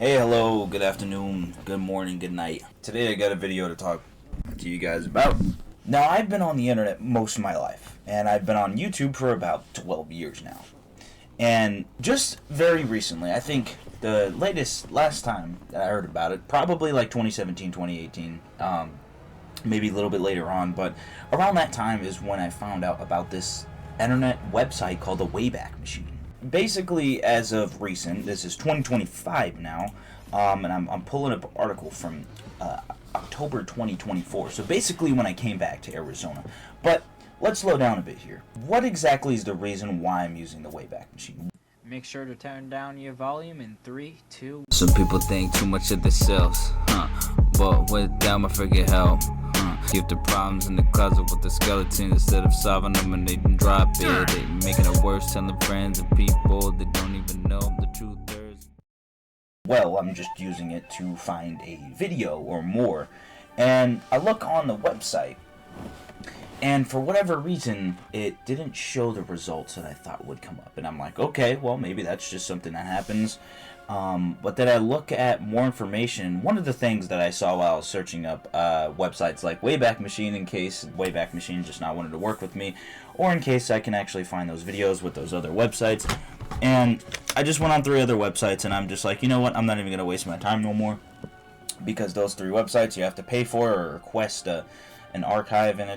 Hey, hello, good afternoon, good morning, good night. Today I got a video to talk to you guys about. Now, I've been on the internet most of my life, and I've been on YouTube for about 12 years now. And just very recently, I think the last time that I heard about it, probably like 2017, 2018, maybe a little bit later on, but around that time is when I found out about this internet website called the WAYBACK machine. Basically, as of recent, this is 2025 now, and I'm pulling up an article from October 2024. So basically when I came back to Arizona. But let's slow down a bit here. What exactly is the reason why I'm using the WAYBACK machine? Make sure to turn down your volume in 3, 2. Some people think too much of themselves, but with them I forget how. Keep the problems in the closet with the skeleton instead of solving them, and they drop it. They making it worse, telling friends and people they don't even know the truth. Well, I'm just using it to find a video or more, and I look on the website, and for whatever reason, it didn't show the results that I thought would come up. And I'm like, okay, well, maybe that's just something that happens. But then I look at more information. One of the things that I saw while I was searching up websites like WAYBACK Machine, in case WAYBACK Machine just not wanted to work with me, or in case I can actually find those videos with those other websites. And I just went on 3 other websites, and I'm just like, you know what, I'm not even going to waste my time no more. Because those 3 websites you have to pay for or request an archive, and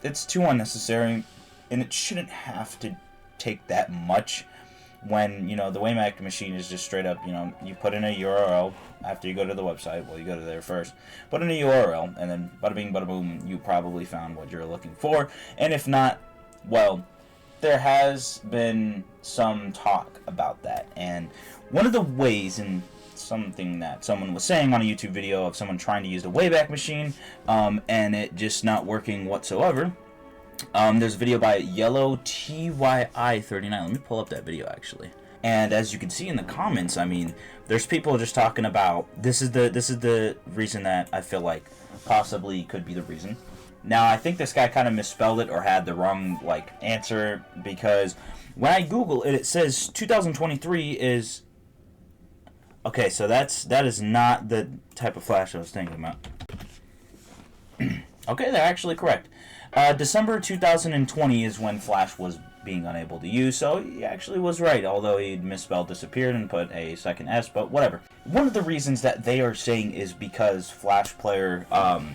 it's too unnecessary, and it shouldn't have to take that much when, you know, the WAYBACK machine is just straight up, you know, you put in a URL after you go to the website. Well, you go to there first, put in a URL, and then bada bing, bada boom, you probably found what you're looking for. And if not, well, there has been some talk about that. And one of the ways, and something that someone was saying on a YouTube video of someone trying to use the WAYBACK machine, and it just not working whatsoever. There's a video by Yellow TYI39. Let me pull up that video actually. And as you can see in the comments, I mean, there's people just talking about this is the reason that I feel like possibly could be the reason. Now, I think this guy kind of misspelled it or had the wrong answer, because when I Google it, it says 2023 is okay. So that is not the type of flash I was thinking about. Okay, they're actually correct. December 2020 is when Flash was being unable to use, so he actually was right, although he misspelled disappeared and put a second S, but whatever. One of the reasons that they are saying is because Flash Player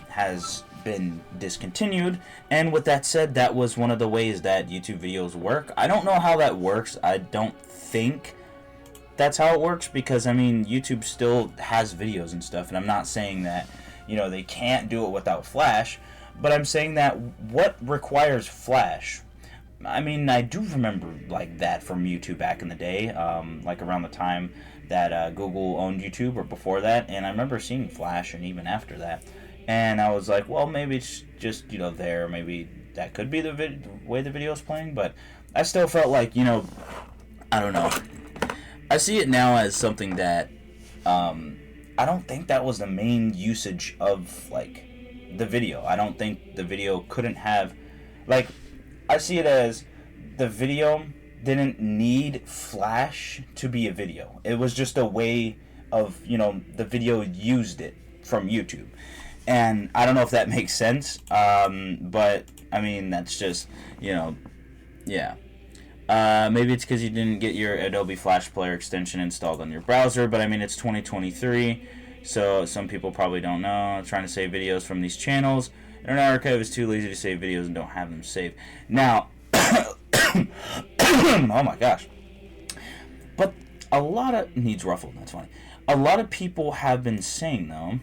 has been discontinued, and with that said, that was one of the ways that YouTube videos work. I don't know how that works. I don't think that's how it works, because, I mean, YouTube still has videos and stuff, and I'm not saying that, you know, they can't do it without Flash, but I'm saying that what requires Flash? I mean, I do remember that from YouTube back in the day, around the time that Google owned YouTube or before that, and I remember seeing Flash and even after that, and I was like, well, maybe it's just, you know, there, maybe that could be the way the video's playing, but I still felt like, you know, I don't know. I see it now as something that I don't think that was the main usage of the video. I don't think the video couldn't have, I see it as the video didn't need Flash to be a video. It was just a way of, you know, the video used it from YouTube. And I don't know if that makes sense, but, I mean, that's just, you know, yeah. Maybe it's because you didn't get your Adobe Flash Player extension installed on your browser, but I mean, it's 2023. So some people probably don't know. I'm trying to save videos from these channels. Internet Archive is too lazy to save videos and don't have them saved. Now, oh my gosh. But a lot of needs ruffled. That's funny. A lot of people have been saying though.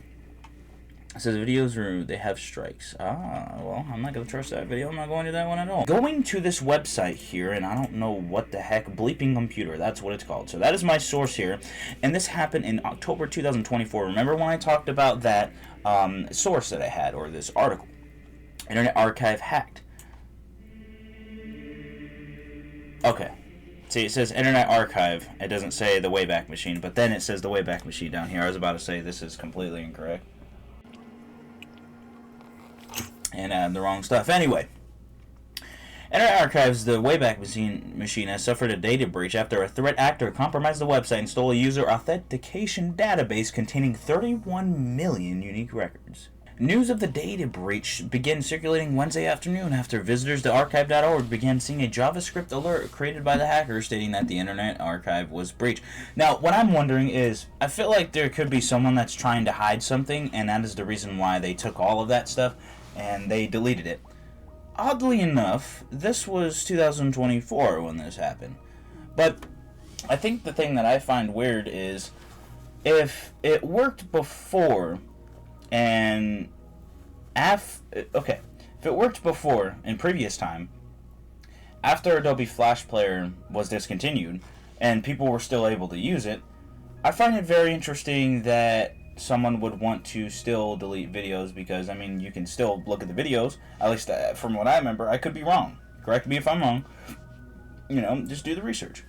It says videos they have strikes. Well, I'm not going to trust that video. I'm not going to that one at all. Going to this website here, and I don't know what the heck, Bleeping Computer, that's what it's called. So that is my source here, and this happened in October 2024. Remember when I talked about that source that I had, or this article? Internet Archive hacked. Okay. See, it says Internet Archive. It doesn't say the WAYBACK machine, but then it says the WAYBACK machine down here. I was about to say this is completely incorrect. And the wrong stuff. Anyway, Internet Archive's the WAYBACK machine has suffered a data breach after a threat actor compromised the website and stole a user authentication database containing 31 million unique records. News of the data breach began circulating Wednesday afternoon after visitors to archive.org began seeing a JavaScript alert created by the hacker stating that the Internet Archive was breached. Now, what I'm wondering is, I feel like there could be someone that's trying to hide something, and that is the reason why they took all of that stuff and they deleted it. Oddly enough, this was 2024 when this happened. But I think the thing that I find weird is, if it worked before, and if it worked before in previous time, after Adobe Flash Player was discontinued and people were still able to use it, I find it very interesting that someone would want to still delete videos, because I mean, you can still look at the videos, at least from what I remember. I could be wrong, correct me if I'm wrong, you know, just do the research.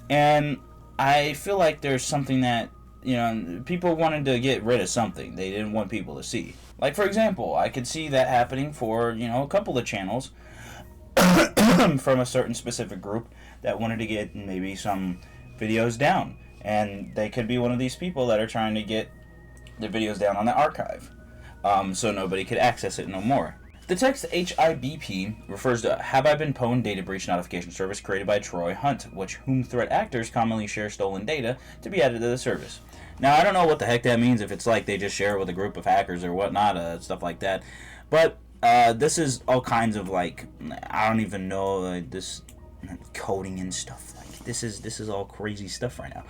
And I feel like there's something that, you know, people wanted to get rid of something they didn't want people to see. Like, for example, I could see that happening for, you know, a couple of channels from a certain specific group that wanted to get maybe some videos down. And they could be one of these people that are trying to get the videos down on the archive, so nobody could access it no more. The text HIBP refers to Have I Been Pwned data breach notification service created by Troy Hunt, whom threat actors commonly share stolen data to be added to the service. Now, I don't know what the heck that means, if it's like they just share it with a group of hackers or whatnot, stuff like that. But this is all kinds of, like, I don't even know, like, this coding and stuff. Like, this is all crazy stuff right now.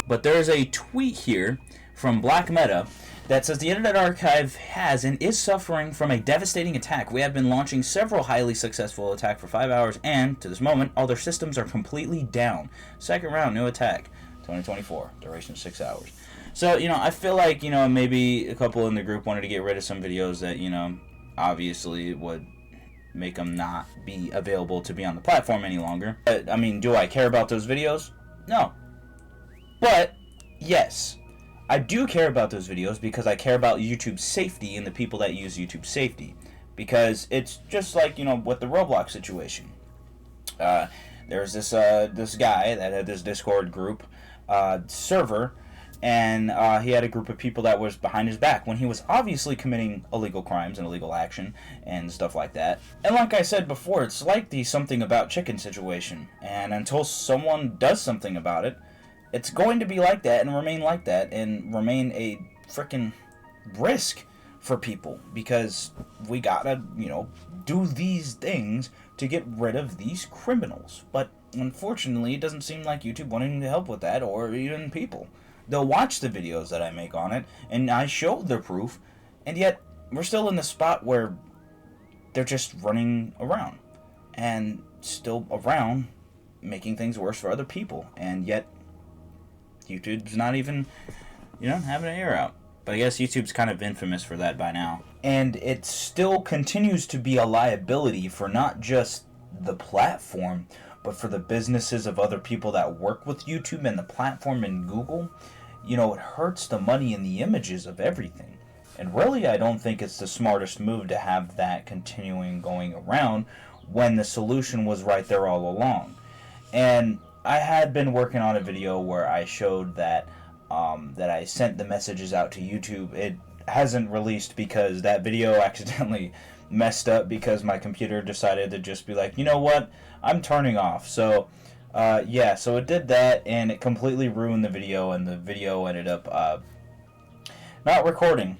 But there's a tweet here from Black Meta that says the Internet Archive has and is suffering from a devastating attack. We have been launching several highly successful attacks for 5 hours, and to this moment, all their systems are completely down. Second round, new attack, 2024, duration 6 hours. So, you know, I feel like, you know, maybe a couple in the group wanted to get rid of some videos that, you know, obviously would make them not be available to be on the platform any longer. But, I mean, do I care about those videos? No. But, yes, I do care about those videos because I care about YouTube's safety and the people that use YouTube's safety. Because it's just like, you know, with the Roblox situation. There's this guy that had this Discord group server, and he had a group of people that was behind his back when he was obviously committing illegal crimes and illegal action and stuff like that. And like I said before, it's like the something about chicken situation. And until someone does something about it, it's going to be like that and remain like that and remain a freaking risk for people, because we gotta, you know, do these things to get rid of these criminals. But unfortunately, it doesn't seem like YouTube wanting to help with that, or even people. They'll watch the videos that I make on it, and I show the proof, and yet we're still in the spot where they're just running around and still around making things worse for other people, and yet YouTube's not even, you know, having an ear out. But I guess YouTube's kind of infamous for that by now. And it still continues to be a liability for not just the platform, but for the businesses of other people that work with YouTube and the platform and Google. You know, it hurts the money and the images of everything. And really, I don't think it's the smartest move to have that continuing going around when the solution was right there all along. And I had been working on a video where I showed that that I sent the messages out to YouTube. It hasn't released because that video accidentally messed up because my computer decided to just be like, you know what, I'm turning off. So yeah, so it did that, and it completely ruined the video, and the video ended up not recording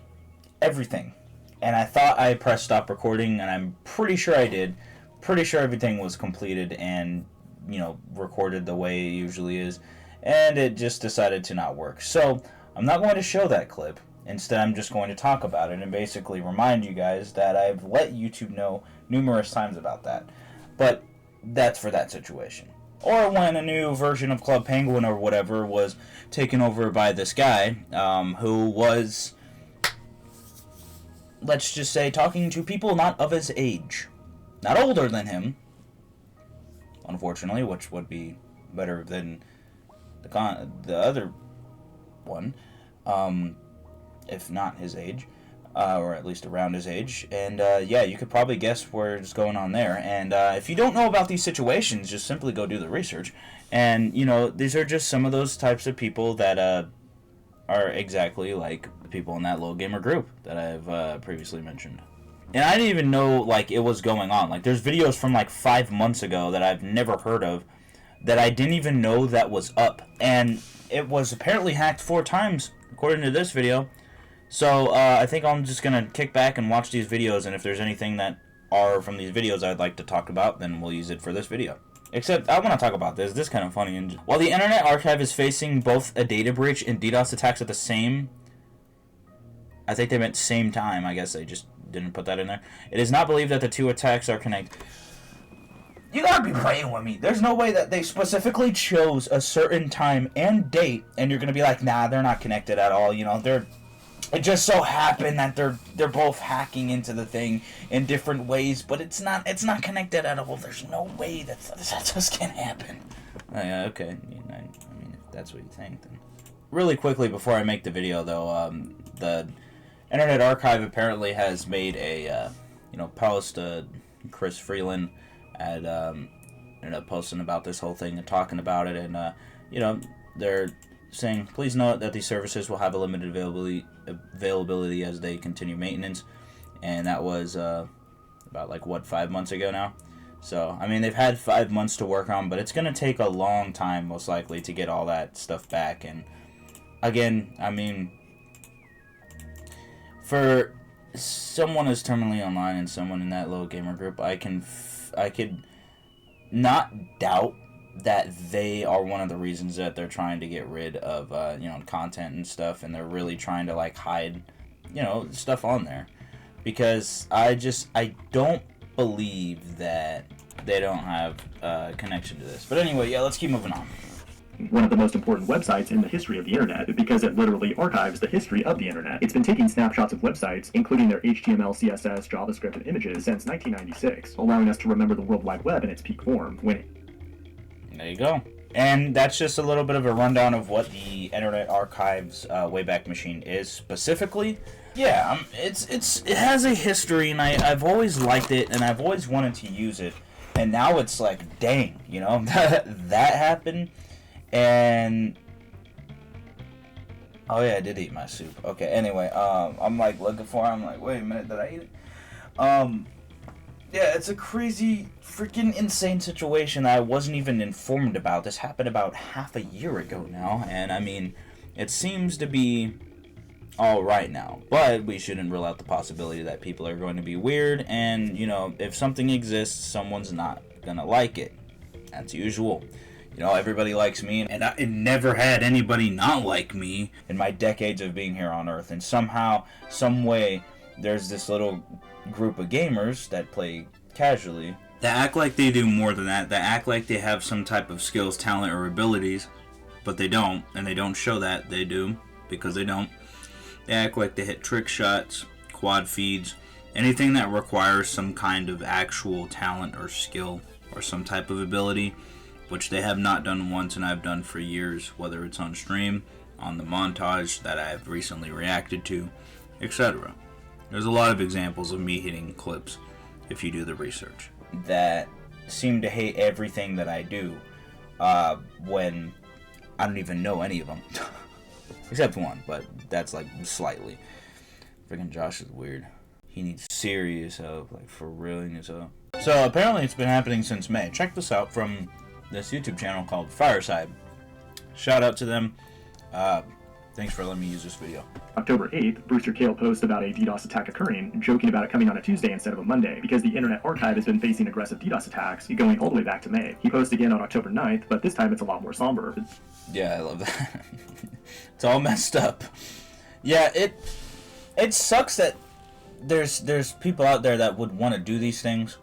everything. And I thought I pressed stop recording, and I'm pretty sure I did. Pretty sure everything was completed and, you know, recorded the way it usually is, and it just decided to not work. So I'm not going to show that clip. Instead, I'm just going to talk about it and basically remind you guys that I've let YouTube know numerous times about that. But that's for that situation. Or when a new version of Club Penguin or whatever was taken over by this guy who was, let's just say, talking to people not of his age. Not older than him, unfortunately, which would be better than the other one, if not his age. or at least around his age. And yeah, you could probably guess what's going on there. And if you don't know about these situations, just simply go do the research. And, you know, these are just some of those types of people that are exactly like the people in that little gamer group that I've previously mentioned. And I didn't even know, like, it was going on. Like, there's videos from, like, 5 months ago that I've never heard of that I didn't even know that was up. And it was apparently hacked 4 times, according to this video. So, I think I'm just going to kick back and watch these videos, and if there's anything that are from these videos I'd like to talk about, then we'll use it for this video. Except, I want to talk about this. This is kind of funny. And while the Internet Archive is facing both a data breach and DDoS attacks at the same... I think they meant same time. I guess they just didn't put that in there. It is not believed that the 2 attacks are connected. You gotta be praying with me. There's no way that they specifically chose a certain time and date, and you're gonna be like, nah, they're not connected at all. You know, it just so happened that they're both hacking into the thing in different ways, but it's not connected at all. There's no way that just can't happen. Okay, I mean, if that's what you think, then. Really quickly before I make the video, though, the Internet Archive apparently has made a post. Chris Freeland had ended up posting about this whole thing and talking about it, and they're saying, please note that these services will have a limited availability as they continue maintenance, and that was about 5 months ago now. So I mean, they've had 5 months to work on, but it's gonna take a long time most likely to get all that stuff back. And again, I mean, for someone as terminally online and someone in that little gamer group, I could not doubt that they are one of the reasons that they're trying to get rid of content and stuff, and they're really trying to hide stuff on there, because I don't believe that they don't have a connection to this. But anyway, yeah, let's keep moving on. One of the most important websites in the history of the internet, because it literally archives the history of the internet. It's been taking snapshots of websites, including their HTML, CSS, JavaScript, and images, since 1996, allowing us to remember the World Wide Web in its peak form. There you go. And that's just a little bit of a rundown of what the Internet Archive's Wayback Machine is specifically. Yeah, it has a history, and I've always liked it, and I've always wanted to use it. And now it's like, dang, that happened. And oh yeah, I did eat my soup. Okay, anyway, I'm looking for it. I'm like, wait a minute, did I eat it? Yeah, it's a crazy, freaking insane situation that I wasn't even informed about. This happened about half a year ago now, and I mean, it seems to be alright now. But we shouldn't rule out the possibility that people are going to be weird, and, if something exists, someone's not gonna like it. That's usual. Everybody likes me, and I never had anybody not like me in my decades of being here on Earth. And somehow, some way, there's this little group of gamers that play casually that act like they do more than that act like they have some type of skills, talent, or abilities, but they don't, and they don't show that they do, because they don't. They act like they hit trick shots, quad feeds, anything that requires some kind of actual talent or skill or some type of ability, which they have not done once and I've done for years, whether it's on stream, on the montage that I've recently reacted to, etc. There's a lot of examples of me hitting clips, if you do the research, that seem to hate everything that I do, when I don't even know any of them. Except one, but that's slightly. Freaking Josh is weird. He needs serious help, for real he needs help. So apparently it's been happening since May. Check this out from this YouTube channel called Fireside. Shout out to them. Thanks for letting me use this video. October 8th, Brewster Kale posted about a DDoS attack occurring, joking about it coming on a Tuesday instead of a Monday, because the Internet Archive has been facing aggressive DDoS attacks going all the way back to May. He posted again on October 9th, but this time it's a lot more somber. Yeah, I love that. It's all messed up. Yeah, it sucks that there's people out there that would want to do these things,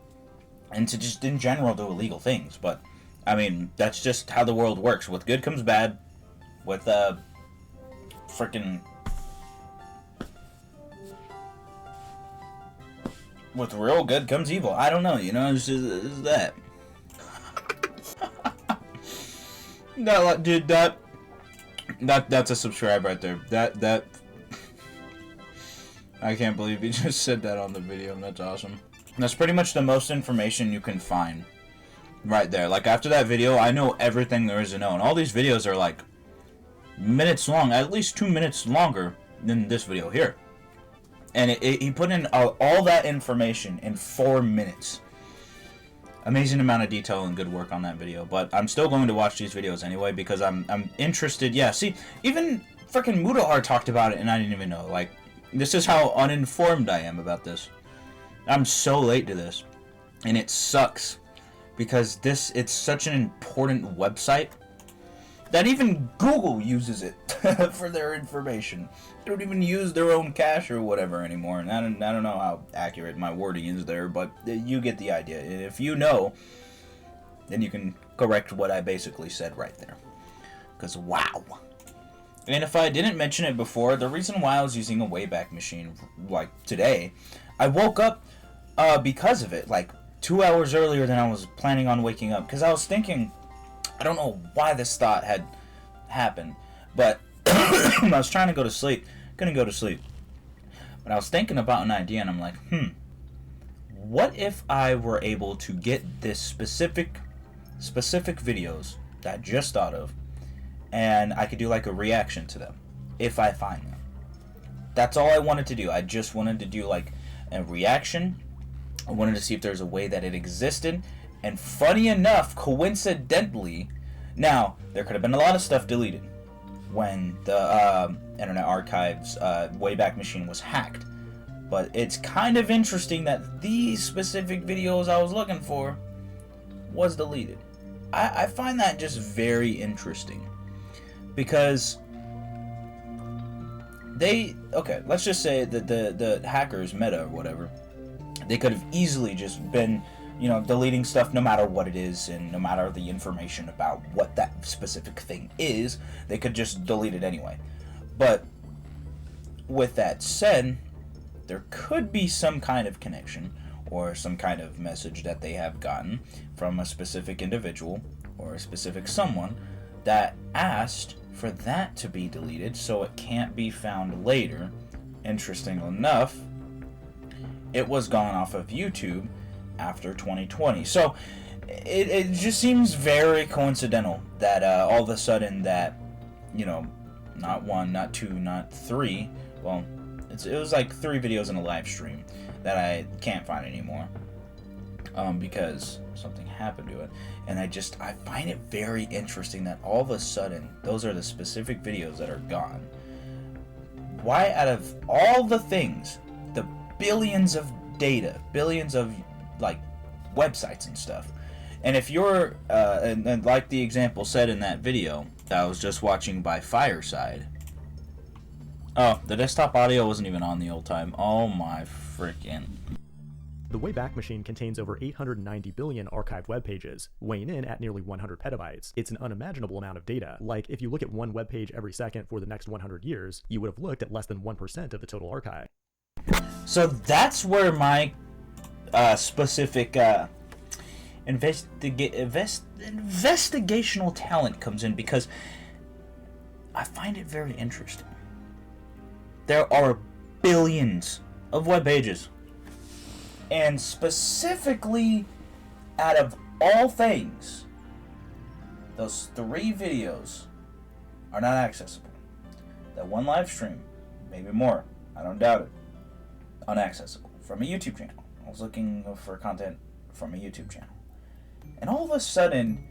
and to just in general do illegal things, but I mean, that's just how the world works. With good comes bad. With with real good comes evil. I don't know, it's just that. That, dude, that's a subscribe right there. That I can't believe you just said that on the video. That's awesome. That's pretty much the most information you can find right there. Like, after that video, I know everything there is to know. And all these videos are, like, minutes long. At least 2 minutes longer than this video here. And he put in all that information in 4 minutes. Amazing amount of detail and good work on that video. But I'm still going to watch these videos anyway because I'm interested. Yeah, see, even freaking Mudahar talked about it and I didn't even know. Like, this is how uninformed I am about this. I'm so late to this. And it sucks. Because it's such an important website that even Google uses it for their information. They don't even use their own cache or whatever anymore. And I don't know how accurate my wording is there, but you get the idea. And if you know, then you can correct what I basically said right there. Because wow. And if I didn't mention it before, the reason why I was using a WAYBACK machine, like today, I woke up because of it, like 2 hours earlier than I was planning on waking up. Because I was thinking, I don't know why this thought had happened, but I was trying to go to sleep. Couldn't go to sleep. But I was thinking about an idea, and I'm like, what if I were able to get this specific videos that I just thought of, and I could do like a reaction to them, if I find them. That's all I wanted to do. I just wanted to do like a reaction. I wanted to see if there's a way that it existed. And funny enough, coincidentally, now, there could have been a lot of stuff deleted when the Internet Archive's WAYBACK machine was hacked. But it's kind of interesting that these specific videos I was looking for was deleted. I find that just very interesting. Because okay, let's just say that the hackers, Meta or whatever, they could have easily just been, deleting stuff no matter what it is and no matter the information about what that specific thing is. They could just delete it anyway. But with that said, there could be some kind of connection or some kind of message that they have gotten from a specific individual or a specific someone that asked for that to be deleted so it can't be found later. Interesting enough, it was gone off of YouTube after 2020. So it just seems very coincidental that all of a sudden that, not one, not two, not three, well, it was like 3 videos in a live stream that I can't find anymore because something happened to it. And I find it very interesting that all of a sudden those are the specific videos that are gone. Why, out of all the things, the billions of data, billions of like websites and stuff, and if you're and like the example said in that video that I was just watching by Fireside, oh, the desktop audio wasn't even on the old time. Oh my freaking. The WAYBACK machine contains over 890 billion archived web pages, weighing in at nearly 100 petabytes. It's an unimaginable amount of data. Like, if you look at one web page every second for the next 100 years, you would have looked at less than 1% of the total archive. So that's where my specific investigational talent comes in, because I find it very interesting. There are billions of web pages. And specifically, out of all things, those 3 videos are not accessible. That one live stream, maybe more, I don't doubt it, unaccessible from a YouTube channel. I was looking for content from a YouTube channel. And all of a sudden,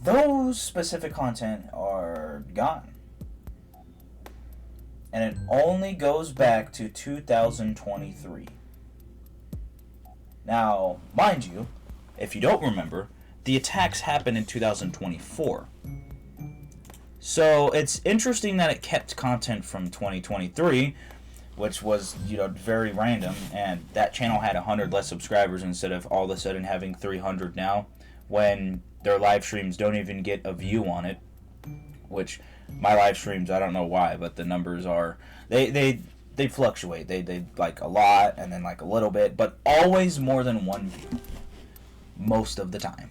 those specific content are gone. And it only goes back to 2023. Now, mind you, if you don't remember, the attacks happened in 2024. So it's interesting that it kept content from 2023, which was, very random, and that channel had 100 less subscribers instead of all of a sudden having 300 now, when their live streams don't even get a view on it, which my live streams, I don't know why, but the numbers are, they fluctuate. They like a lot and then like a little bit, but always more than 1 view most of the time.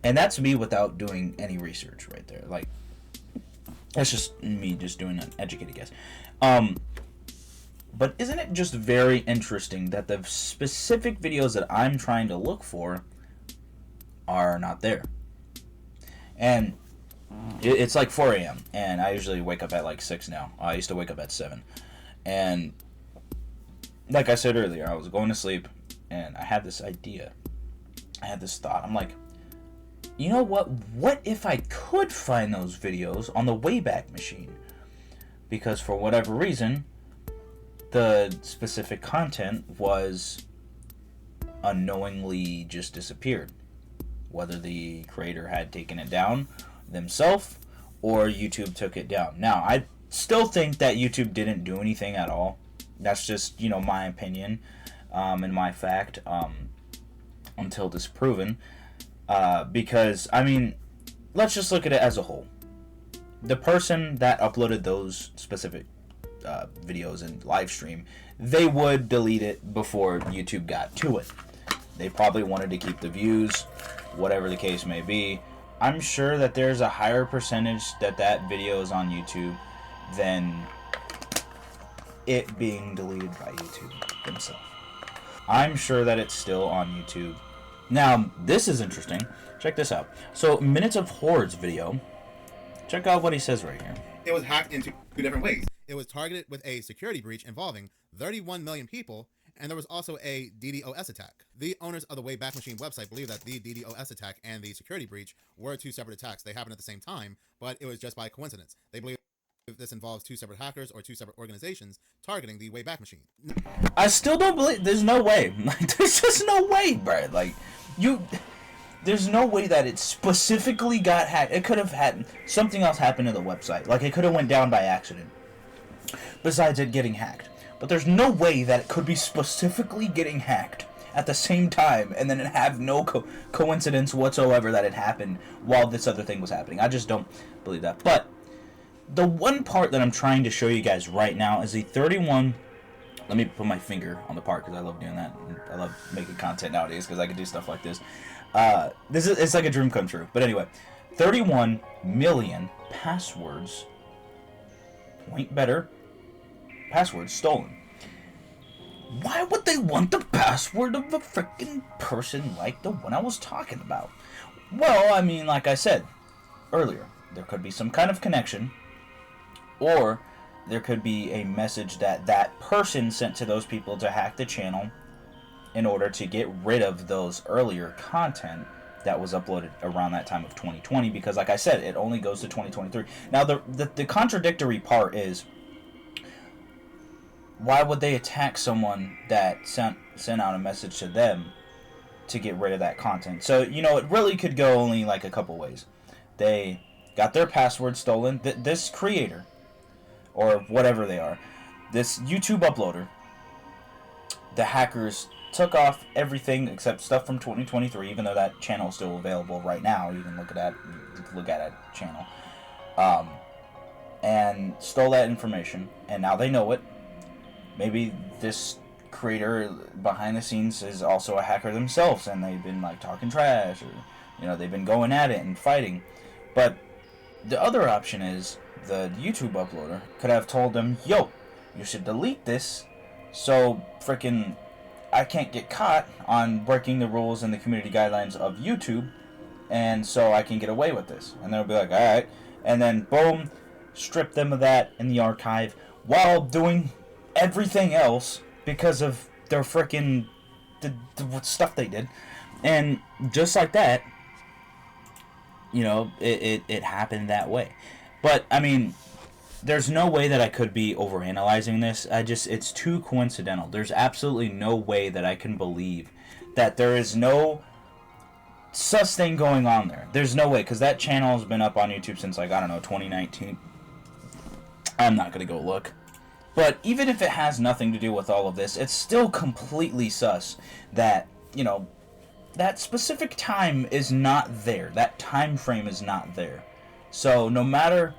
And that's me without doing any research right there. Like, that's just me just doing an educated guess. But isn't it just very interesting that the specific videos that I'm trying to look for are not there? And it's like 4 a.m. and I usually wake up at like 6 now. I used to wake up at 7. And like I said earlier, I was going to sleep and I had this idea. I had this thought. I'm like, you know what? What if I could find those videos on the Wayback Machine? Because for whatever reason, the specific content was unknowingly just disappeared. Whether the creator had taken it down themselves or YouTube took it down. Now, I still think that YouTube didn't do anything at all. That's just, my opinion and my fact until disproven. Because, let's just look at it as a whole. The person that uploaded those specific videos and live stream, they would delete it before YouTube got to it. They probably wanted to keep the views, whatever the case may be. I'm sure that there's a higher percentage that video is on YouTube than it being deleted by YouTube themselves. I'm sure that it's still on YouTube. Now, this is interesting. Check this out. So, Minutes of Hordes video. Check out what he says right here. It was hacked in two different ways. It was targeted with a security breach involving 31 million people, and there was also a DDoS attack. The owners of the Wayback Machine website believe that the DDoS attack and the security breach were two separate attacks. They happened at the same time, but it was just by coincidence. They believe this involves two separate hackers or two separate organizations targeting the Wayback Machine. I still don't believe. There's no way. There's just no way, bro. There's no way that it specifically got hacked. It could have had something else happen to the website. Like, it could have went down by accident. Besides it getting hacked. But there's no way that it could be specifically getting hacked at the same time and then have no coincidence whatsoever that it happened while this other thing was happening. I just don't believe that. But the one part that I'm trying to show you guys right now is the 31... Let me put my finger on the part because I love doing that. I love making content nowadays because I can do stuff like this. It's like a dream come true. But anyway, 31 million passwords, point better, passwords stolen. Why would they want the password of a freaking person like the one I was talking about? Well, like I said earlier, there could be some kind of connection, or there could be a message that person sent to those people to hack the channel in order to get rid of those earlier content that was uploaded around that time of 2020, because like I said, it only goes to 2023. Now, the contradictory part is, why would they attack someone that sent out a message to them to get rid of that content? So, it really could go only like a couple ways. They got their password stolen. This creator, or whatever they are, this YouTube uploader, the hackers took off everything except stuff from 2023, even though that channel is still available right now. You can look at that channel. And stole that information, and now they know it. Maybe this creator behind the scenes is also a hacker themselves, and they've been talking trash, or they've been going at it and fighting. But the other option is the YouTube uploader could have told them, yo, you should delete this so freaking I can't get caught on breaking the rules and the community guidelines of YouTube, and so I can get away with this. And they'll be like, alright. And then, boom, strip them of that in the archive while doing everything else because of their freaking the stuff they did. And just like that, it happened that way. But, there's no way that I could be overanalyzing this. It's too coincidental. There's absolutely no way that I can believe that there is no sus thing going on there. There's no way, because that channel has been up on YouTube since, 2019. I'm not going to go look. But even if it has nothing to do with all of this, it's still completely sus that, that specific time is not there. That time frame is not there. So no matter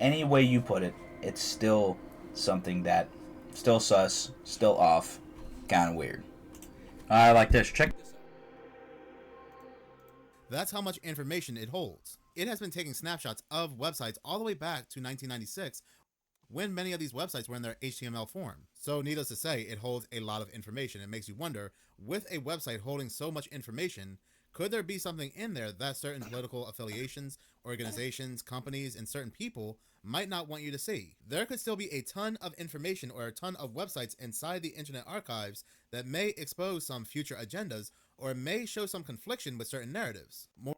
any way you put it, it's still something that still sus, still off, kind of weird. Like this. Check this out. That's how much information it holds. It has been taking snapshots of websites all the way back to 1996 when many of these websites were in their HTML form. So needless to say, it holds a lot of information. It makes you wonder, with a website holding so much information, could there be something in there that certain political affiliations, organizations, companies, and certain people might not want you to see? There could still be a ton of information or a ton of websites inside the Internet Archives that may expose some future agendas or may show some confliction with certain narratives. More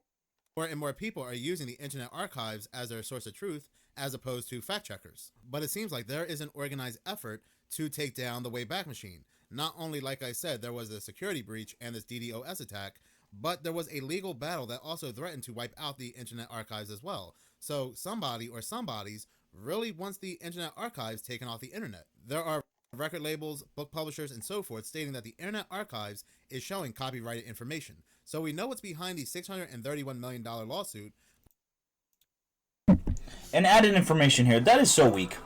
and more people are using the Internet Archives as their source of truth as opposed to fact checkers. But it seems like there is an organized effort to take down the Wayback Machine. Not only, like I said, there was a security breach and this DDoS attack, but there was a legal battle that also threatened to wipe out the Internet Archives as well. So somebody or somebodies really wants the Internet Archives taken off the internet. There are record labels, book publishers, and so forth stating that the Internet Archives is showing copyrighted information. So we know what's behind the $631 million lawsuit. And added information here, that is so weak.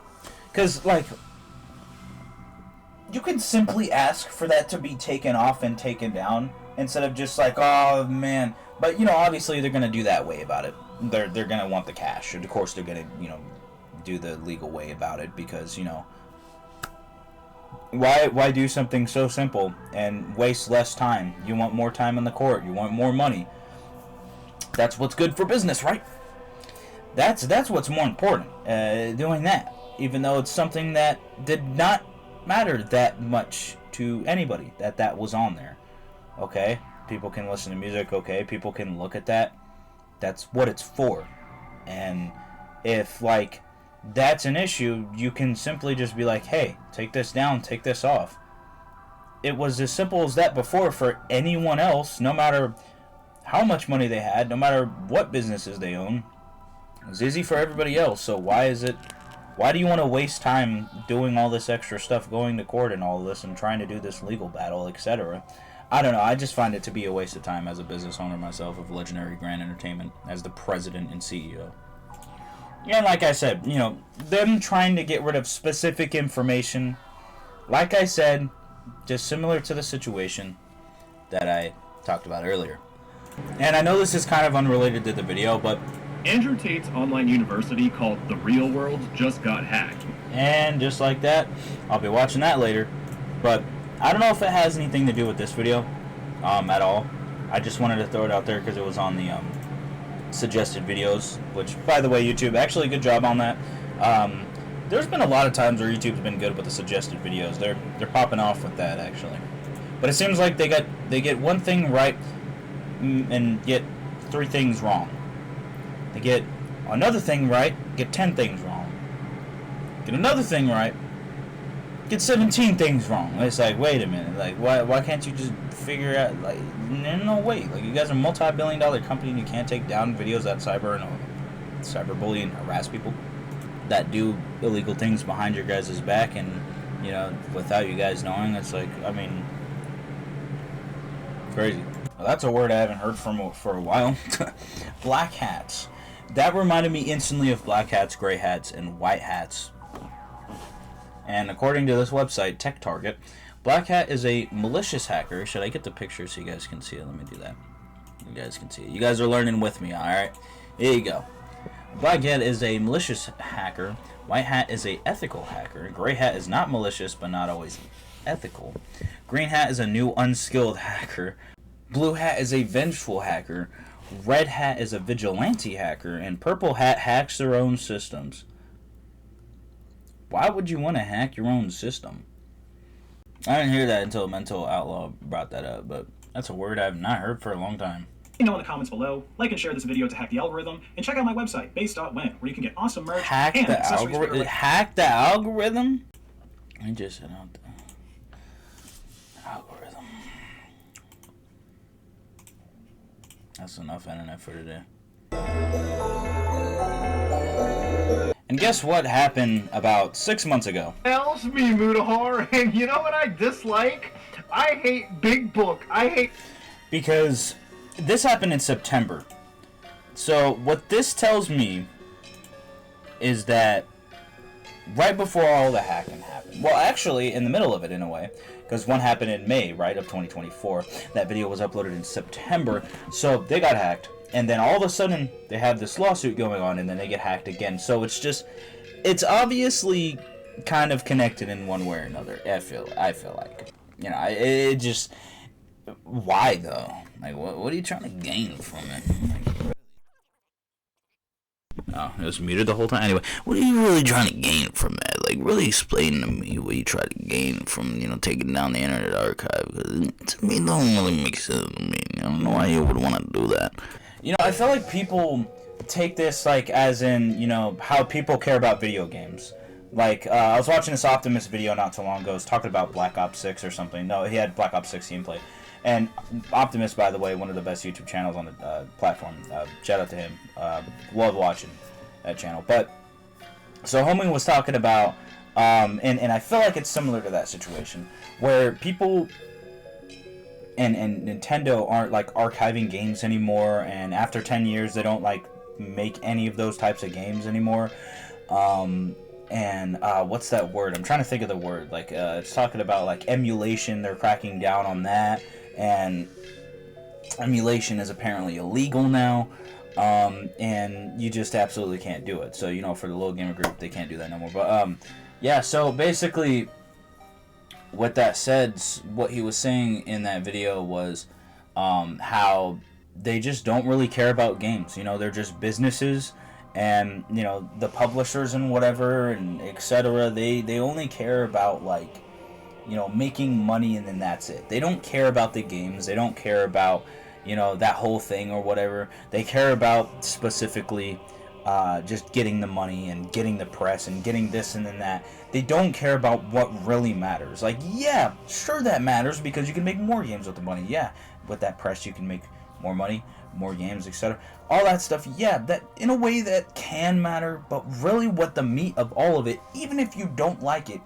Because, like, you can simply ask for that to be taken off and taken down instead of just like, oh man. But, you know, obviously they're going to do that way about it. They're going to want the cash. And of course they're going to, you know, do the legal way about it because, you know, why do something so simple and waste less time? You want more time in the court. You want more money. That's what's good for business, right? That's what's more important, doing that. Even though it's something that did not matter that much to anybody, that was on there. Okay? People can listen to music, okay? People can look at that. That's what it's for. And if, like, that's an issue, you can simply just be like, hey, take this down, take this off. It was as simple as that before for anyone else, no matter how much money they had, no matter what businesses they own. It was easy for everybody else, so why do you want to waste time doing all this extra stuff, going to court and all this, and trying to do this legal battle, etc.? I don't know, I just find it to be a waste of time as a business owner myself of Legendary Grand Entertainment, as the president and CEO. And like I said, you know, them trying to get rid of specific information, like I said, just similar to the situation that I talked about earlier. And I know this is kind of unrelated to the video, but Andrew Tate's online university called The Real World just got hacked. and just like that, I'll be watching that later. But I don't know if it has anything to do with this video at all. I just wanted to throw it out there because it was on the suggested videos, which, by the way, YouTube, actually good job on that. There's been a lot of times where YouTube's been good with the suggested videos. They're popping off with that, actually. But it seems like they get one thing right and get 3 things wrong. They get another thing right, get 10 things wrong. Get another thing right, get 17 things wrong. It's like, wait a minute, like why can't you just figure out, like, no wait, like, you guys are a multi-billion-dollar company and you can't take down videos that cyberbully and harass people that do illegal things behind your guys' back and, you know, without you guys knowing. It's like, I mean, crazy. Well, that's a word I haven't heard for a while. Black hats. That reminded me instantly of black hats, gray hats, and white hats. And according to this website, Tech Target, Black Hat is a malicious hacker. Should I get the picture so you guys can see it? Let me do that. You guys can see it. You guys are learning with me, alright? Here you go. Black Hat is a malicious hacker. White Hat is a ethical hacker. Gray Hat is not malicious, but not always ethical. Green Hat is a new unskilled hacker. Blue Hat is a vengeful hacker. Red Hat is a vigilante hacker. And Purple Hat hacks their own systems. Why would you want to hack your own system? I didn't hear that until Mental Outlaw brought that up, but that's a word I've not heard for a long time. Let me know in the comments below, like and share this video to hack the algorithm, and check out my website, base.win, where you can get awesome merch Hack and the accessories for your algorithm? Hack the algorithm? I just said out the algorithm. That's enough internet for today. And guess what happened about 6 months ago? Else me, Mudahar, and you know what I dislike? I hate Big Book. I hate... Because this happened in September. So what this tells me is that right before all the hacking happened, well, actually in the middle of it in a way, because one happened in May, right, of 2024. That video was uploaded in September, so they got hacked. And then all of a sudden, they have this lawsuit going on, and then they get hacked again. So it's just, it's obviously kind of connected in one way or another. I feel like, you know, it just, why though? Like, what are you trying to gain from it? Like, oh, it was muted the whole time. Anyway, what are you really trying to gain from that? Like, really explain to me what you try to gain from, you know, taking down the Internet Archive. Because to me, it don't really make sense to me. I don't know why you would want to do that. You know, I feel like people take this, like, as in, you know, how people care about video games. Like, I was watching this Optimus video not too long ago. He was talking about Black Ops 6 or something. No, he had Black Ops 6 gameplay. And Optimus, by the way, one of the best YouTube channels on the platform. Shout out to him. Love watching that channel. But, so homie was talking about, and I feel like it's similar to that situation, where people and Nintendo aren't, like, archiving games anymore, and after 10 years, they don't, like, make any of those types of games anymore. And what's that word? I'm trying to think of the word. Like, it's talking about, like, emulation. They're cracking down on that, and emulation is apparently illegal now, and you just absolutely can't do it. So, you know, for the Little Gamer Group, they can't do that no more. But, yeah, so basically, with that said, what he was saying in that video was how they just don't really care about games. You know, they're just businesses, and, you know, the publishers and whatever, and etc., they only care about, like, you know, making money, and then that's it. They don't care about the games. They don't care about, you know, that whole thing or whatever. They care about specifically just getting the money and getting the press and getting this and then that. They don't care about what really matters. Like, yeah, sure that matters because you can make more games with the money. Yeah, with that press you can make more money, more games, etc. All that stuff, yeah, that in a way that can matter, but really what the meat of all of it, even if you don't like it,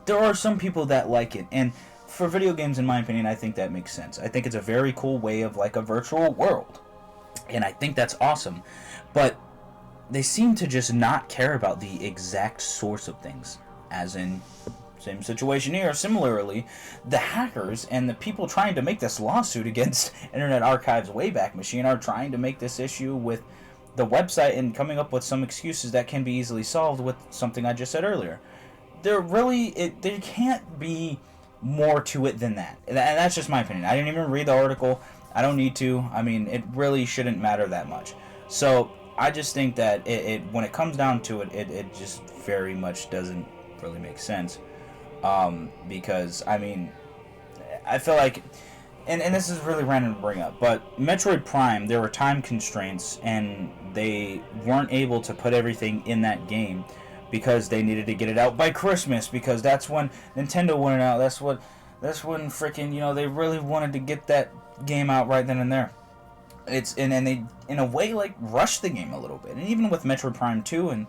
there are some people that like it, and for video games, in my opinion, I think that makes sense. I think it's a very cool way of, like, a virtual world, and I think that's awesome, but they seem to just not care about the exact source of things, as in, same situation here. Similarly, the hackers and the people trying to make this lawsuit against Internet Archive's Wayback Machine are trying to make this issue with the website and coming up with some excuses that can be easily solved with something I just said earlier. There can't be more to it than that. And that's just my opinion. I didn't even read the article. I don't need to. I mean, it really shouldn't matter that much. So I just think that when it comes down to it, it just very much doesn't really make sense. Because, I mean, I feel like, and this is really random to bring up, but Metroid Prime, there were time constraints, and they weren't able to put everything in that game because they needed to get it out by Christmas, because that's when Nintendo wanted it out. That's when freaking, you know, they really wanted to get that game out right then and there. And they, in a way, like, rushed the game a little bit. And even with Metroid Prime 2, and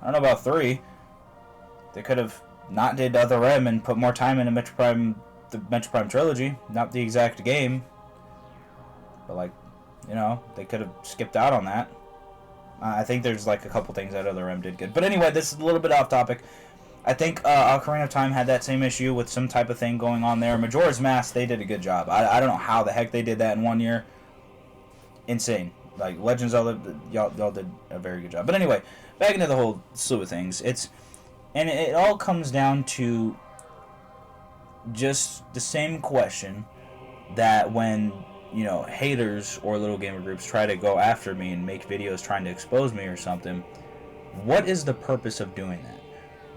I don't know about 3, they could have not did Other M and put more time into the Metroid Prime trilogy, not the exact game, but, like, you know, they could have skipped out on that. I think there's, like, a couple things that Other M did good. But anyway, this is a little bit off topic. I think Ocarina of Time had that same issue with some type of thing going on there. Majora's Mask, they did a good job. I don't know how the heck they did that in 1 year. Insane. Like, Legend of Zelda, y'all did a very good job. But anyway, back into the whole slew of things. And it all comes down to just the same question that when, you know, haters or little gamer groups try to go after me and make videos trying to expose me or something, what is the purpose of doing that?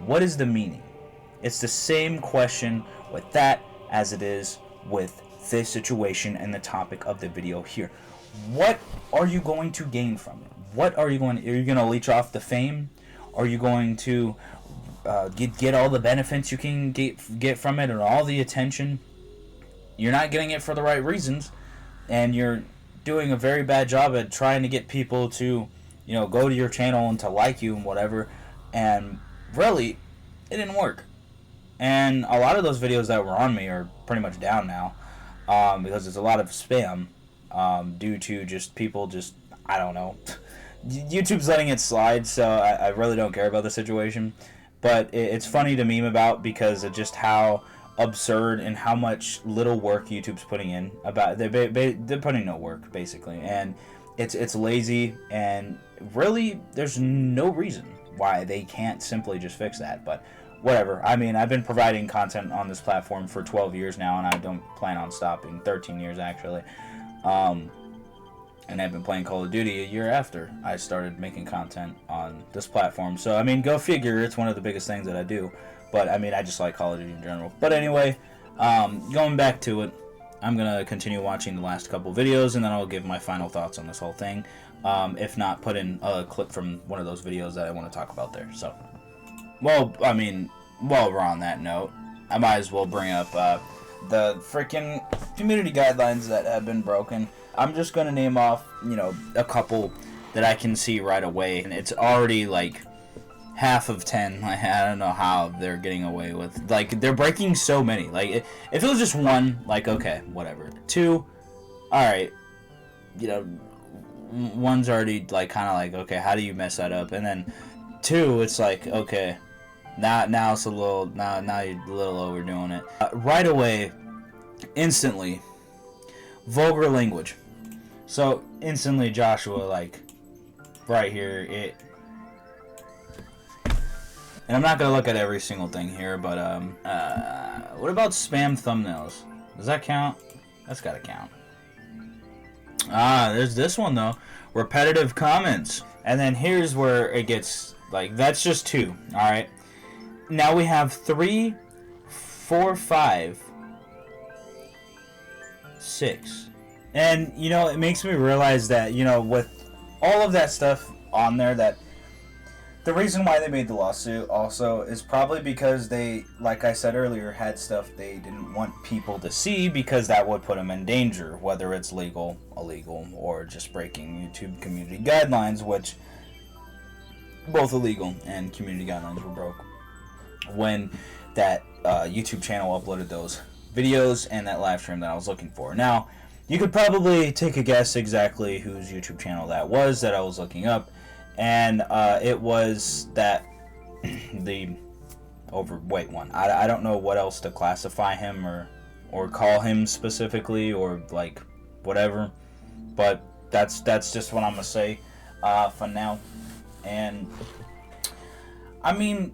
What is the meaning? It's the same question with that as it is with this situation and the topic of the video here. What are you going to gain from it? Are you going to leech off the fame? Are you going to get all the benefits you can get from it, or all the attention? You're not getting it for the right reasons, and you're doing a very bad job at trying to get people to, you know, go to your channel and to like you and whatever, and really, it didn't work. And a lot of those videos that were on me are pretty much down now, because there's a lot of spam, due to just people just, I don't know, YouTube's letting it slide, so I really don't care about the situation. But it's funny to meme about because of just how absurd and how much little work YouTube's putting in. They're putting no work, basically. And it's lazy, and really, there's no reason. why they can't simply just fix that. But whatever. I mean, I've been providing content on this platform for 12 years now, and I don't plan on stopping. 13 years, actually. And I've been playing Call of Duty a year after I started making content on this platform. So, I mean, go figure. It's one of the biggest things that I do. But, I mean, I just like Call of Duty in general. But anyway, going back to it, I'm going to continue watching the last couple videos, and then I'll give my final thoughts on this whole thing. If not, put in a clip from one of those videos that I want to talk about there. So, well, I mean, while we're on that note, I might as well bring up the freaking community guidelines that have been broken. I'm just going to name off, you know, a couple that I can see right away. And it's already, like, half of 10. Like, I don't know how they're getting away with. Like, they're breaking so many. Like, if it was just one, like, okay, whatever. Two, alright. You know, one's already, like, kind of like, okay, how do you mess that up? And then two, it's like, okay, now it's a little, now you're a little overdoing it. Right away, instantly, vulgar language. So, instantly, Joshua, like, right here, and I'm not going to look at every single thing here, but, what about spam thumbnails? Does that count? That's got to count. There's this one, though. Repetitive comments. And then here's where it gets, like, that's just 2, alright? Now we have 3, 4, 5, 6. And, you know, it makes me realize that, you know, with all of that stuff on there, that the reason why they made the lawsuit also is probably because they, like I said earlier, had stuff they didn't want people to see because that would put them in danger, whether it's legal, illegal, or just breaking YouTube community guidelines, which both illegal and community guidelines were broke when that YouTube channel uploaded those videos and that live stream that I was looking for. Now, you could probably take a guess exactly whose YouTube channel that was that I was looking up, and it was that the overweight one. I don't know what else to classify him or call him specifically, or like whatever, but that's just what I'm gonna say for now. And I mean,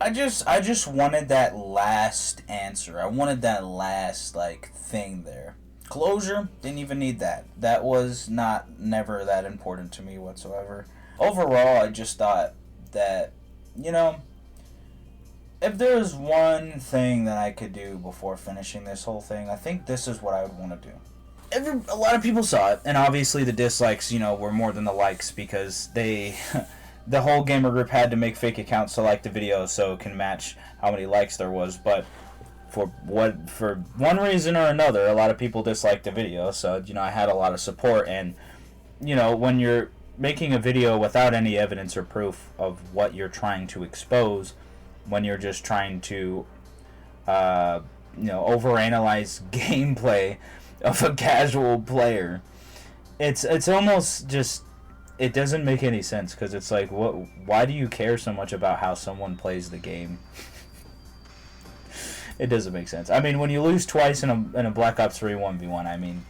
I just wanted that last answer. I wanted that last, like, thing there. Closure, didn't even need that. That was never that important to me whatsoever. Overall, I just thought that, you know, if there was one thing that I could do before finishing this whole thing, I think this is what I would want to do. A lot of people saw it, and obviously the dislikes, you know, were more than the likes because they... the whole gamer group had to make fake accounts to like the video so it can match how many likes there was, but for one reason or another, a lot of people disliked the video, so, you know, I had a lot of support. And, you know, when you're making a video without any evidence or proof of what you're trying to expose, when you're just trying to, you know, overanalyze gameplay of a casual player, it's almost just... it doesn't make any sense, because it's like, why do you care so much about how someone plays the game? It doesn't make sense. I mean, when you lose twice in a Black Ops 3 1v1, I mean,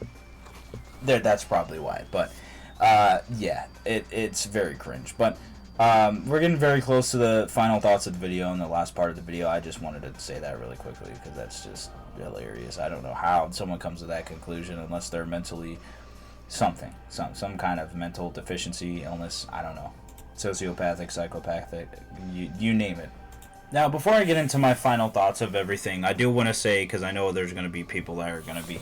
that's probably why. But, yeah, it's very cringe. But we're getting very close to the final thoughts of the video and the last part of the video. I just wanted to say that really quickly, because that's just hilarious. I don't know how someone comes to that conclusion unless they're mentally... something, some kind of mental deficiency, illness, I don't know, sociopathic, psychopathic, you name it. Now, before I get into my final thoughts of everything, I do want to say, because I know there's going to be people that are going to be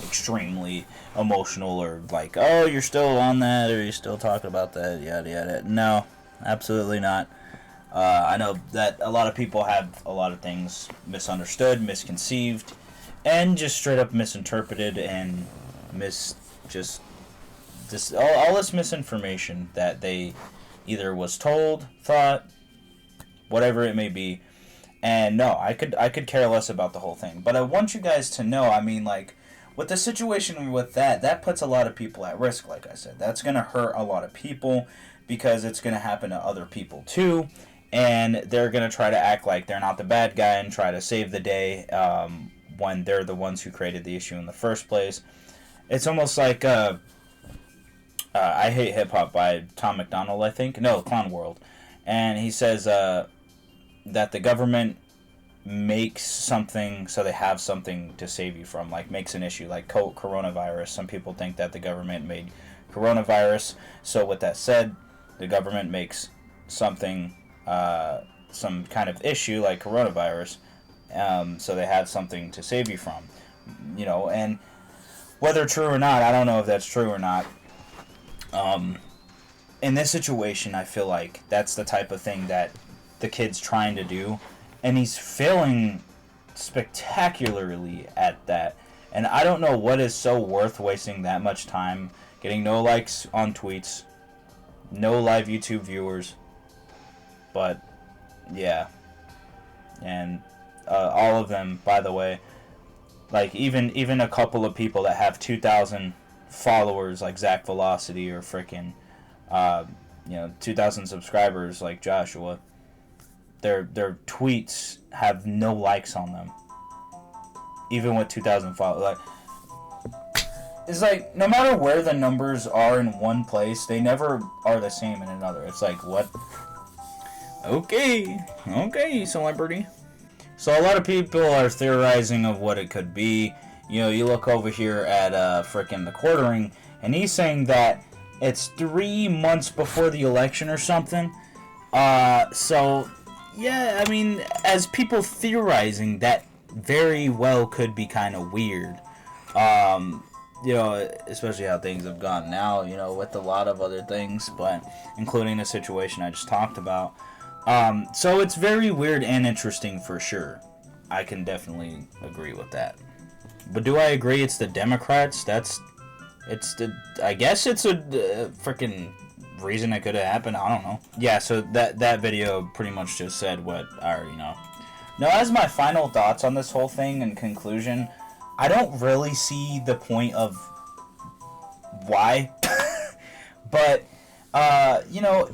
extremely emotional, or like, oh, you're still on that, or you're still talking about that, yada yada. No, absolutely not. I know that a lot of people have a lot of things misunderstood, misconceived, and just straight up misinterpreted, and just all this misinformation that they either was told, thought, whatever it may be. And no, I could care less about the whole thing. But I want you guys to know, I mean, like, with the situation with that puts a lot of people at risk, like I said. That's going to hurt a lot of people, because it's going to happen to other people too. And they're going to try to act like they're not the bad guy and try to save the day when they're the ones who created the issue in the first place. It's almost like I Hate Hip Hop by Tom McDonald, I think. No, Clown World. and he says that the government makes something so they have something to save you from, like makes an issue, like coronavirus. Some people think that the government made coronavirus. So with that said, the government makes something, some kind of issue like coronavirus, so they have something to save you from, you know. And whether true or not, I don't know if that's true or not. In this situation, I feel like that's the type of thing that the kid's trying to do, and he's failing spectacularly at that. And I don't know what is so worth wasting that much time, getting no likes on tweets, no live YouTube viewers, but yeah. And all of them, by the way, like even a couple of people that have 2,000 followers, like Zach Velocity, or freaking 2,000 subscribers like Joshua, their tweets have no likes on them, even with 2,000 followers. Like, it's like, no matter where the numbers are in one place, they never are the same in another. It's like, what? Okay, celebrity. So a lot of people are theorizing of what it could be. You know, you look over here at frickin' the quartering, and he's saying that it's 3 months before the election or something. So yeah, I mean, as people theorizing, that very well could be kind of weird. You know, especially how things have gone now, you know, with a lot of other things, but including the situation I just talked about. So it's very weird and interesting for sure. I can definitely agree with that. But do I agree it's the Democrats? I guess it's a freaking reason it could have happened. I don't know. Yeah, so that video pretty much just said what I already know. Now, as my final thoughts on this whole thing and conclusion, I don't really see the point of why. But, you know,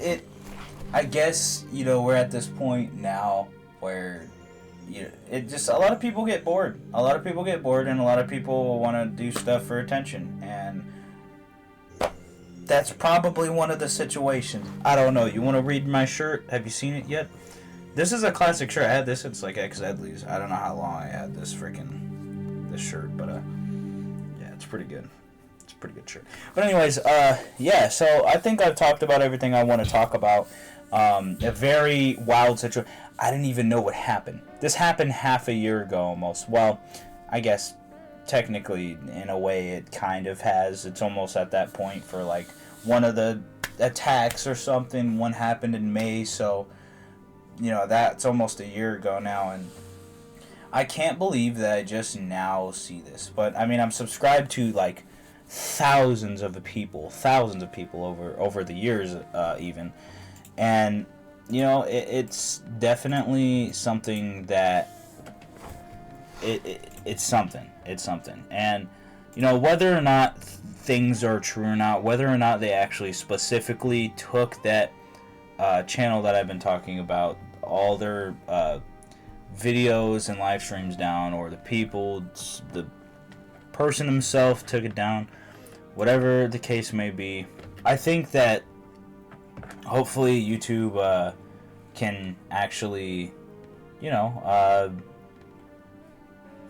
I guess, you know, we're at this point now where, you know, it just, a lot of people get bored. A lot of people get bored, and a lot of people want to do stuff for attention. And that's probably one of the situations. I don't know. You want to read my shirt? Have you seen it yet? This is a classic shirt. I had this since like ex-Edley's. I don't know how long I had this shirt, but yeah, it's pretty good. It's a pretty good shirt. But anyways, yeah, so I think I've talked about everything I want to talk about. A very wild situation. I didn't even know what happened. This happened half a year ago almost. Well, I guess technically, in a way, it kind of has. It's almost at that point for like one of the attacks or something. One happened in May, so you know, that's almost a year ago now, and I can't believe that I just now see this. But I mean, I'm subscribed to like thousands of people over the years, even, and you know, it's definitely something that it's something. And you know, whether or not things are true or not, whether or not they actually specifically took that channel that I've been talking about, all their videos and live streams down, or the person himself took it down, whatever the case may be, I think that hopefully YouTube can actually, you know,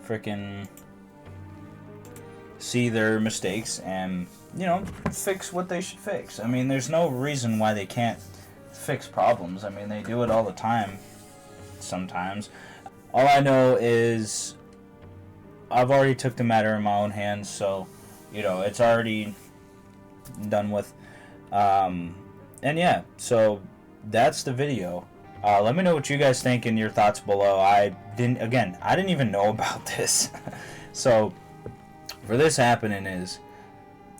freaking see their mistakes and, you know, fix what they should fix. I mean, there's no reason why they can't fix problems. I mean, they do it all the time, sometimes. All I know is I've already took the matter in my own hands, so, you know, it's already done with. And yeah, so that's the video. Let me know what you guys think and your thoughts below. I didn't even know about this. So for this happening is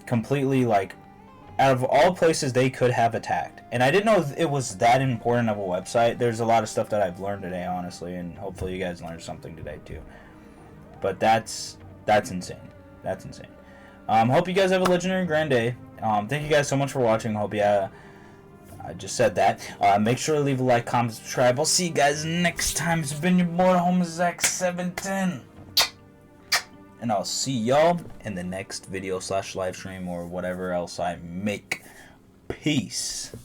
completely, like, out of all places they could have attacked. And I didn't know it was that important of a website. There's a lot of stuff that I've learned today, honestly, and hopefully you guys learned something today too. But that's insane. That's insane. Hope you guys have a legendary grand day. Thank you guys so much for watching. Hope you I just said that. Make sure to leave a like, comment, subscribe. I'll see you guys next time. It's been your boy, ZXinfinite. And I'll see y'all in the next video / live stream or whatever else I make. Peace.